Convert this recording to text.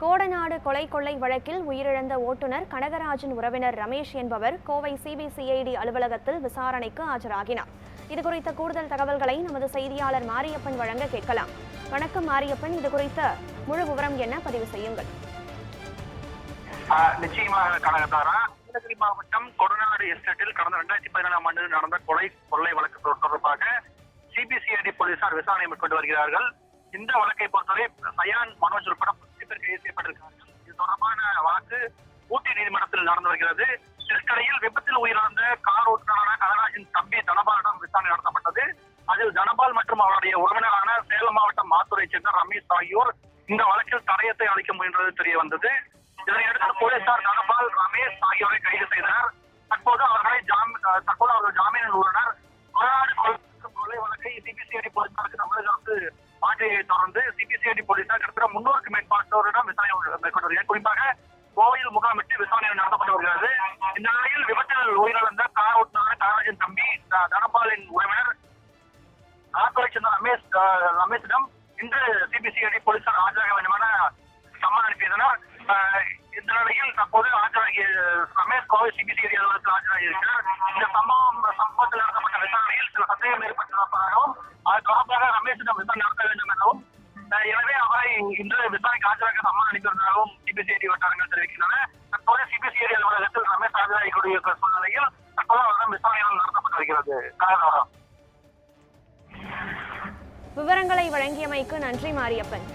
கோடநாடு கொலை கொள்ளை வழக்கில் உயிரிழந்த ஓட்டுநர் கனகராஜின் உறவினர் ரமேஷ் என்பவர் கோவை சிபிசிஐடி அலுவலகத்தில் விசாரணைக்கு ஆஜராகினார். இதுகுறித்த கூடுதல் தகவல்களை நமது செய்தியாளர் மாரியப்பன் வழங்க கேட்கலாம். வணக்கம் மாரியப்பன், இதுகுறித்த முழு விவரம் என்ன, பதிவு செய்யுங்கள். நிச்சயமாக கனகதாரா, நீலகிரி மாவட்டம் கொடநாடு எஸ்டேட்டில் கடந்த 2017ஆம் ஆண்டு நடந்த கொள்ளை வழக்கு தொடர்பாக சிபிசிஐடி போலீசார் விசாரணை மேற்கொண்டு வருகிறார்கள். இந்த வழக்கை பொறுத்தவரை சயான், மனோஜ் உட்பட 10 பேர் கைது செய்யப்பட்டிருக்கிறார்கள். இது தொடர்பான வழக்கு ஊட்டி நீதிமன்றத்தில் நடந்து வருகிறது. இதற்கிடையில் விபத்தில் உயிரிழந்த கார் ஓட்டுநரான கனகராஜின் தம்பி தனபாலிடம் விசாரணை நடத்தப்பட்டது. அதில் தனபால் மற்றும் அவருடைய உறவினரான சேலம் மாவட்டம் மாத்தூரைச் சேர்ந்த ரமேஷ் ஆகியோர் இந்த வழக்கில் தடயத்தை அளிக்க முயன்றது தெரிய வந்தது. இதனையடுத்து போலீசார் தனபால், ரமேஷ் ஆகியோரை கைது செய்தனர். தற்போது அவர்கள் ஜாமீனில் உள்ளனர். கொலை வழக்கை சிபிசிஐடி போலீசாருக்கு தமிழக அரசு மாற்றியை தொடர்ந்து சிபிசிஐடி போலீசார் கிட்டத்தட்ட 300க்கும் மேற்பட்டோரிடம் விசாரணை மேற்கொண்டு வருகிறது. குறிப்பாக கோவையில் முகாமிட்டு விசாரணை நடத்தப்பட்டு வருகிறது. இந்த நிலையில் விபத்தில் உயிரிழந்த கார் ஓட்டுநர் கனகராஜின் தம்பி தனபாலின் உறவினர் ஆத்தூரைச் சேர்ந்த ரமேஷிடம் இன்று சிபிசிஐடி போலீசார் ஆஜராக வேண்டுமென சம்மன் அனுப்பியதனர். இந்த நிலையில் தற்போது ஆஜராகிய ரமேஷ் கோவை சிபிசிஐடி அலுவலகத்தில் ஆஜராகி இருக்கிறார். இந்த சம்பவத்தில் நடத்தப்பட்ட விசாரணையில் சில சந்தேகம் ஏற்பட்டிருப்பதாகவும் அது தொடர்பாக ரமேஷிடம் விசாரணை நடத்த வேண்டும் எனவும், எனவே அவரை இன்று விசாரணைக்கு ஆஜராக சம்மன் அனுப்பியிருந்ததாகவும் சிபிசிஐடி வட்டாரங்கள் தெரிவிக்கின்றன. தற்போது சிபிசிஐடி அலுவலகத்தில் ரமேஷ் ஆஜராகக்கூடிய சூழ்நிலையில் தற்போது அவரிடம் விசாரணைகள் நடத்தப்பட்டு வருகிறது. விவரங்களை வழங்கியமைக்கு நன்றி மாரியப்பன்.